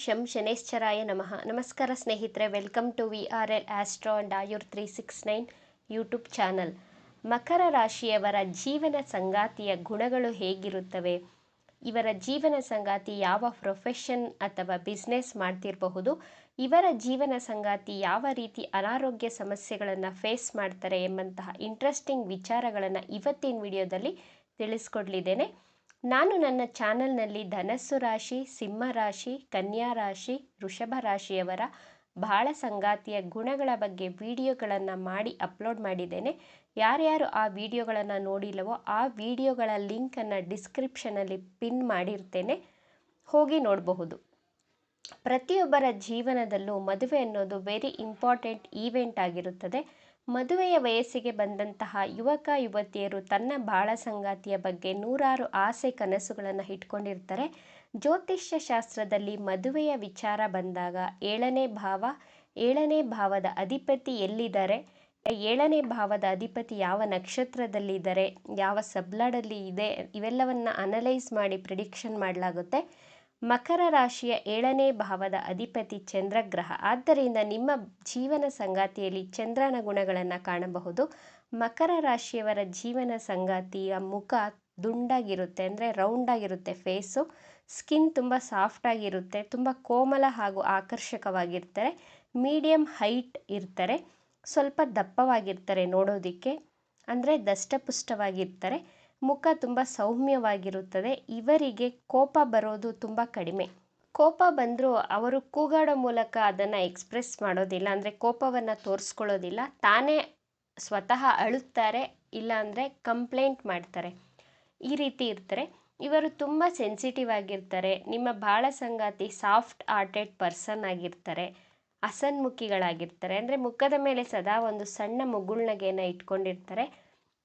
ಶಂ ಶನೇಶ್ಚರಾಯ ನಮಃ. ನಮಸ್ಕಾರ ಸ್ನೇಹಿತರೆ, welcome to VRL astro and Ayur 369 YouTube channel. ಮಕರ ರಾಶಿಯವರ ಜೀವನ ಸಂಗಾತಿಯ ಗುಣಗಳು ಹೇಗಿರುತ್ತವೆ? ಇವರ ಜೀವನ ಸಂಗಾತಿ ಯಾವ ಪ್ರೊಫೆಷನ್ ಅಥವಾ ಬಿಸ್ನೆಸ್ ಮಾಡ್ತಿರಬಹುದು? ಇವರ ಜೀವನ ಸಂಗಾತಿ ಯಾವ ರೀತಿ ಅನಾರೋಗ್ಯ ಸಮಸ್ಯೆಗಳನ್ನು ಫೇಸ್ ಮಾಡ್ತಾರೆ ಎಂಬಂತಹ ಇಂಟ್ರೆಸ್ಟಿಂಗ್ ವಿಚಾರಗಳನ್ನು ಇವತ್ತಿನ ವಿಡಿಯೋದಲ್ಲಿ ತಿಳಿಸ್ಕೊಡ್ಲಿದ್ದೇನೆ. ನಾನು ನನ್ನ ಚಾನಲ್ನಲ್ಲಿ ಧನಸ್ಸು ರಾಶಿ, ಸಿಂಹ ರಾಶಿ, ಕನ್ಯಾ ರಾಶಿ, ವೃಷಭ ರಾಶಿಯವರ ಬಾಳ ಸಂಗಾತಿಯ ಗುಣಗಳ ಬಗ್ಗೆ ವಿಡಿಯೋಗಳನ್ನು ಮಾಡಿ ಅಪ್ಲೋಡ್ ಮಾಡಿದ್ದೇನೆ. ಯಾರ್ಯಾರು ಆ ವಿಡಿಯೋಗಳನ್ನು ನೋಡಿಲ್ಲವೋ ಆ ವಿಡಿಯೋಗಳ ಲಿಂಕನ್ನು ಡಿಸ್ಕ್ರಿಪ್ಷನಲ್ಲಿ ಪಿನ್ ಮಾಡಿರ್ತೇನೆ, ಹೋಗಿ ನೋಡಬಹುದು. ಪ್ರತಿಯೊಬ್ಬರ ಜೀವನದಲ್ಲೂ ಮದುವೆ ಅನ್ನೋದು ವೆರಿ ಇಂಪಾರ್ಟೆಂಟ್ ಈವೆಂಟ್ ಆಗಿರುತ್ತದೆ. ಮದುವೆಯ ವಯಸ್ಸಿಗೆ ಬಂದಂತಹ ಯುವಕ ಯುವತಿಯರು ತನ್ನ ಬಾಳ ಸಂಗಾತಿಯ ಬಗ್ಗೆ ನೂರಾರು ಆಸೆ ಕನಸುಗಳನ್ನು ಇಟ್ಕೊಂಡಿರ್ತಾರೆ. ಜ್ಯೋತಿಷ್ಯ ಶಾಸ್ತ್ರದಲ್ಲಿ ಮದುವೆಯ ವಿಚಾರ ಬಂದಾಗ ಏಳನೇ ಭಾವದ ಅಧಿಪತಿ ಎಲ್ಲಿದ್ದಾರೆ, ಏಳನೇ ಭಾವದ ಅಧಿಪತಿ ಯಾವ ನಕ್ಷತ್ರದಲ್ಲಿದ್ದಾರೆ, ಯಾವ ಸಬ್ಲಾಡಲ್ಲಿ ಇದೆ, ಇವೆಲ್ಲವನ್ನು ಅನಲೈಸ್ ಮಾಡಿ ಪ್ರಿಡಿಕ್ಷನ್ ಮಾಡಲಾಗುತ್ತೆ. ಮಕರ ರಾಶಿಯ 7ನೇ ಭಾವದ ಅಧಿಪತಿ ಚಂದ್ರಗ್ರಹ. ಆದ್ದರಿಂದ ನಿಮ್ಮ ಜೀವನ ಸಂಗಾತಿಯಲ್ಲಿ ಚಂದ್ರನ ಗುಣಗಳನ್ನು ಕಾಣಬಹುದು. ಮಕರ ರಾಶಿಯವರ ಜೀವನ ಸಂಗಾತಿಯ ಮುಖ ದುಂಡಾಗಿರುತ್ತೆ, ಅಂದರೆ ರೌಂಡ್ ಆಗಿರುತ್ತೆ ಫೇಸು. ಸ್ಕಿನ್ ತುಂಬ ಸಾಫ್ಟ್ ಆಗಿರುತ್ತೆ, ತುಂಬ ಕೋಮಲ ಹಾಗೂ ಆಕರ್ಷಕವಾಗಿರ್ತಾರೆ. ಮೀಡಿಯಂ ಹೈಟ್ ಇರ್ತಾರೆ, ಸ್ವಲ್ಪ ದಪ್ಪವಾಗಿರ್ತಾರೆ ನೋಡೋದಕ್ಕೆ, ಅಂದರೆ ದಷ್ಟಪುಷ್ಟವಾಗಿರ್ತಾರೆ. ಮುಖ ತುಂಬ ಸೌಮ್ಯವಾಗಿರುತ್ತದೆ. ಇವರಿಗೆ ಕೋಪ ಬರೋದು ತುಂಬ ಕಡಿಮೆ. ಕೋಪ ಬಂದರೂ ಅವರು ಕೂಗಾಡೋ ಮೂಲಕ ಅದನ್ನು ಎಕ್ಸ್ಪ್ರೆಸ್ ಮಾಡೋದಿಲ್ಲ, ಅಂದರೆ ಕೋಪವನ್ನು ತೋರಿಸ್ಕೊಳ್ಳೋದಿಲ್ಲ. ತಾನೇ ಸ್ವತಃ ಅಳುತ್ತಾರೆ, ಇಲ್ಲಾಂದರೆ ಕಂಪ್ಲೇಂಟ್ ಮಾಡ್ತಾರೆ. ಈ ರೀತಿ ಇರ್ತಾರೆ. ಇವರು ತುಂಬ ಸೆನ್ಸಿಟಿವ್ ಆಗಿರ್ತಾರೆ. ನಿಮ್ಮ ಬಾಳ ಸಂಗಾತಿ ಸಾಫ್ಟ್ ಹಾರ್ಟೆಡ್ ಪರ್ಸನ್ ಆಗಿರ್ತಾರೆ, ಹಸನ್ಮುಖಿಗಳಾಗಿರ್ತಾರೆ. ಅಂದರೆ ಮುಖದ ಮೇಲೆ ಸದಾ ಒಂದು ಸಣ್ಣ ಮುಗುಳ್ನಗೆಯನ್ನು ಇಟ್ಕೊಂಡಿರ್ತಾರೆ.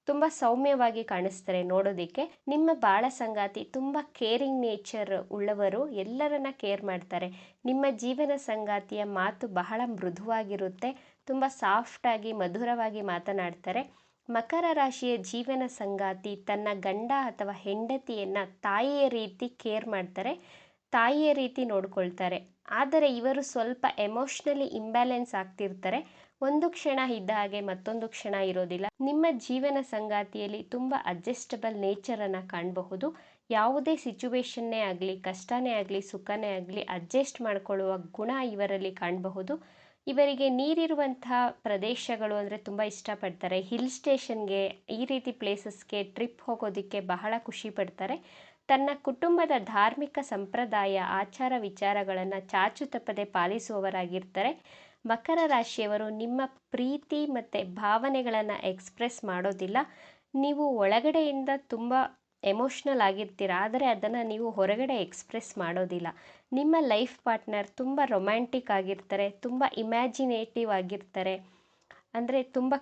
ತುಂಬ ಸೌಮ್ಯವಾಗಿ ಕಾಣಿಸ್ತಾರೆ ನೋಡೋದಕ್ಕೆ. ನಿಮ್ಮ ಬಾಳ ಸಂಗಾತಿ ತುಂಬ ಕೇರಿಂಗ್ ನೇಚರ್ ಉಳ್ಳವರು, ಎಲ್ಲರನ್ನ ಕೇರ್ ಮಾಡ್ತಾರೆ. ನಿಮ್ಮ ಜೀವನ ಸಂಗಾತಿಯ ಮಾತು ಬಹಳ ಮೃದುವಾಗಿರುತ್ತೆ, ತುಂಬ ಸಾಫ್ಟಾಗಿ ಮಧುರವಾಗಿ ಮಾತನಾಡ್ತಾರೆ. ಮಕರ ರಾಶಿಯ ಜೀವನ ಸಂಗಾತಿ ತನ್ನ ಗಂಡ ಅಥವಾ ಹೆಂಡತಿಯನ್ನು ತಾಯಿಯ ರೀತಿ ಕೇರ್ ಮಾಡ್ತಾರೆ, ತಾಯಿಯ ರೀತಿ ನೋಡ್ಕೊಳ್ತಾರೆ. ಆದರೆ ಇವರು ಸ್ವಲ್ಪ ಎಮೋಷ್ನಲಿ ಇಂಬ್ಯಾಲೆನ್ಸ್ ಆಗ್ತಿರ್ತಾರೆ. ಒಂದು ಕ್ಷಣ ಇದ್ದ ಹಾಗೆ ಮತ್ತೊಂದು ಕ್ಷಣ ಇರೋದಿಲ್ಲ. ನಿಮ್ಮ ಜೀವನ ಸಂಗಾತಿಯಲ್ಲಿ ತುಂಬ ಅಡ್ಜಸ್ಟಬಲ್ ನೇಚರನ್ನು ಕಾಣಬಹುದು. ಯಾವುದೇ ಸಿಚುವೇಶನ್ನೇ ಆಗಲಿ, ಕಷ್ಟನೇ ಆಗಲಿ, ಸುಖನೇ ಆಗಲಿ ಅಡ್ಜಸ್ಟ್ ಮಾಡಿಕೊಳ್ಳುವ ಗುಣ ಇವರಲ್ಲಿ ಕಾಣಬಹುದು. ಇವರಿಗೆ ನೀರಿರುವಂತಹ ಪ್ರದೇಶಗಳು ಅಂದರೆ ತುಂಬ ಇಷ್ಟಪಡ್ತಾರೆ. ಹಿಲ್ ಸ್ಟೇಷನ್ಗೆ, ಈ ರೀತಿ ಪ್ಲೇಸಸ್ಗೆ ಟ್ರಿಪ್ ಹೋಗೋದಕ್ಕೆ ಬಹಳ ಖುಷಿ ಪಡ್ತಾರೆ. ತನ್ನ ಕುಟುಂಬದ ಧಾರ್ಮಿಕ ಸಂಪ್ರದಾಯ, ಆಚಾರ ವಿಚಾರಗಳನ್ನು ಚಾಚು ತಪ್ಪದೆ ಪಾಲಿಸುವವರಾಗಿರ್ತಾರೆ. ಮಕರ ರಾಶಿಯವರು ನಿಮ್ಮ ಪ್ರೀತಿ ಮತ್ತು ಭಾವನೆಗಳನ್ನು ಎಕ್ಸ್ಪ್ರೆಸ್ ಮಾಡೋದಿಲ್ಲ. ನೀವು ಒಳಗಡೆಯಿಂದ ತುಂಬ ಎಮೋಷ್ನಲ್ ಆಗಿರ್ತೀರ, ಆದರೆ ಅದನ್ನು ನೀವು ಹೊರಗಡೆ ಎಕ್ಸ್ಪ್ರೆಸ್ ಮಾಡೋದಿಲ್ಲ. ನಿಮ್ಮ ಲೈಫ್ ಪಾರ್ಟ್ನರ್ ತುಂಬ ರೊಮ್ಯಾಂಟಿಕ್ ಆಗಿರ್ತಾರೆ, ತುಂಬ ಇಮ್ಯಾಜಿನೇಟಿವ್ ಆಗಿರ್ತಾರೆ, ಅಂದರೆ ತುಂಬ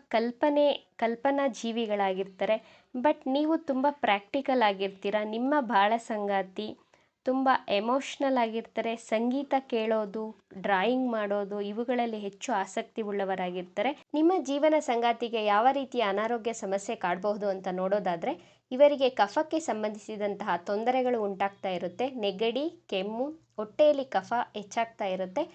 ಕಲ್ಪನಾ ಜೀವಿಗಳಾಗಿರ್ತಾರೆ. ಬಟ್ ನೀವು ತುಂಬ ಪ್ರಾಕ್ಟಿಕಲ್ ಆಗಿರ್ತೀರ. ನಿಮ್ಮ ಬಾಳ ಸಂಗಾತಿ ತುಂಬ ಎಮೋಷ್ನಲ್ ಆಗಿರ್ತಾರೆ. ಸಂಗೀತ ಕೇಳೋದು, ಡ್ರಾಯಿಂಗ್ ಮಾಡೋದು, ಇವುಗಳಲ್ಲಿ ಹೆಚ್ಚು ಆಸಕ್ತಿ ಉಳ್ಳವರಾಗಿರ್ತಾರೆ. ನಿಮ್ಮ ಜೀವನ ಸಂಗಾತಿಗೆ ಯಾವ ರೀತಿಯ ಅನಾರೋಗ್ಯ ಸಮಸ್ಯೆ ಕಾಡಬಹುದು ಅಂತ ನೋಡೋದಾದರೆ, ಇವರಿಗೆ ಕಫಕ್ಕೆ ಸಂಬಂಧಿಸಿದಂತಹ ತೊಂದರೆಗಳು ಉಂಟಾಗ್ತಾ ಇರುತ್ತೆ. ನೆಗಡಿ, ಕೆಮ್ಮು, ಹೊಟ್ಟೆಯಲ್ಲಿ ಕಫ ಹೆಚ್ಚಾಗ್ತಾ ಇರುತ್ತೆ.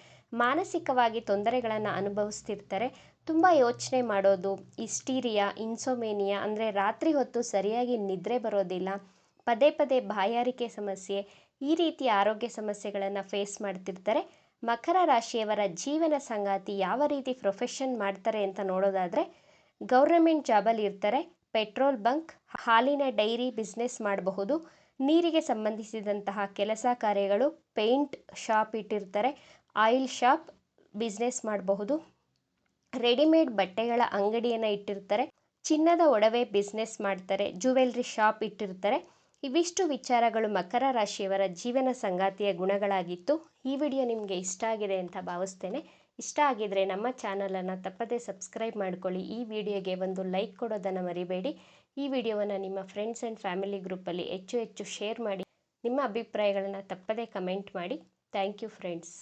ಮಾನಸಿಕವಾಗಿ ತೊಂದರೆಗಳನ್ನು ಅನುಭವಿಸ್ತಿರ್ತಾರೆ. ತುಂಬ ಯೋಚನೆ ಮಾಡೋದು, ಹಿಸ್ಟೀರಿಯಾ, ಇನ್ಸೋಮೇನಿಯಾ, ಅಂದರೆ ರಾತ್ರಿ ಹೊತ್ತು ಸರಿಯಾಗಿ ನಿದ್ರೆ ಬರೋದಿಲ್ಲ, ಪದೇ ಪದೇ ಬಾಯಾರಿಕೆ ಸಮಸ್ಯೆ, ಈ ರೀತಿಯ ಆರೋಗ್ಯ ಸಮಸ್ಯೆಗಳನ್ನು ಫೇಸ್ ಮಾಡ್ತಿರ್ತಾರೆ. ಮಕರ ರಾಶಿಯವರ ಜೀವನ ಸಂಗಾತಿ ಯಾವ ರೀತಿ ಪ್ರೊಫೆಷನ್ ಮಾಡ್ತಾರೆ ಅಂತ ನೋಡೋದಾದರೆ, ಗೌರ್ನಮೆಂಟ್ ಜಾಬಲ್ಲಿ ಇರ್ತಾರೆ. ಪೆಟ್ರೋಲ್ ಬಂಕ್, ಹಾಲಿನ ಡೈರಿ ಬಿಸ್ನೆಸ್ ಮಾಡಬಹುದು. ನೀರಿಗೆ ಸಂಬಂಧಿಸಿದಂತಹ ಕೆಲಸ ಕಾರ್ಯಗಳು, ಪೇಂಟ್ ಶಾಪ್ ಇಟ್ಟಿರ್ತಾರೆ, ಆಯಿಲ್ ಶಾಪ್ ಬಿಸ್ನೆಸ್ ಮಾಡಬಹುದು. ರೆಡಿಮೇಡ್ ಬಟ್ಟೆಗಳ ಅಂಗಡಿಯನ್ನು ಇಟ್ಟಿರ್ತಾರೆ. ಚಿನ್ನದ ಒಡವೆ ಬಿಸ್ನೆಸ್ ಮಾಡ್ತಾರೆ, ಜ್ಯುವೆಲ್ರಿ ಶಾಪ್ ಇಟ್ಟಿರ್ತಾರೆ. ಇವಿಷ್ಟು ವಿಚಾರಗಳು ಮಕರ ರಾಶಿಯವರ ಜೀವನ ಸಂಗಾತಿಯ ಗುಣಗಳಾಗಿತ್ತು. ಈ ವಿಡಿಯೋ ನಿಮಗೆ ಇಷ್ಟ ಆಗಿದೆ ಅಂತ ಭಾವಿಸ್ತೇನೆ. ಇಷ್ಟ ಆಗಿದರೆ ನಮ್ಮ ಚಾನಲನ್ನು ತಪ್ಪದೇ ಸಬ್ಸ್ಕ್ರೈಬ್ ಮಾಡ್ಕೊಳ್ಳಿ. ಈ ವಿಡಿಯೋಗೆ ಒಂದು ಲೈಕ್ ಕೊಡೋದನ್ನು ಮರಿಬೇಡಿ. ಈ ವಿಡಿಯೋವನ್ನು ನಿಮ್ಮ ಫ್ರೆಂಡ್ಸ್ ಆ್ಯಂಡ್ ಫ್ಯಾಮಿಲಿ ಗ್ರೂಪಲ್ಲಿ ಹೆಚ್ಚು ಶೇರ್ ಮಾಡಿ. ನಿಮ್ಮ ಅಭಿಪ್ರಾಯಗಳನ್ನು ತಪ್ಪದೇ ಕಮೆಂಟ್ ಮಾಡಿ. Thank you friends.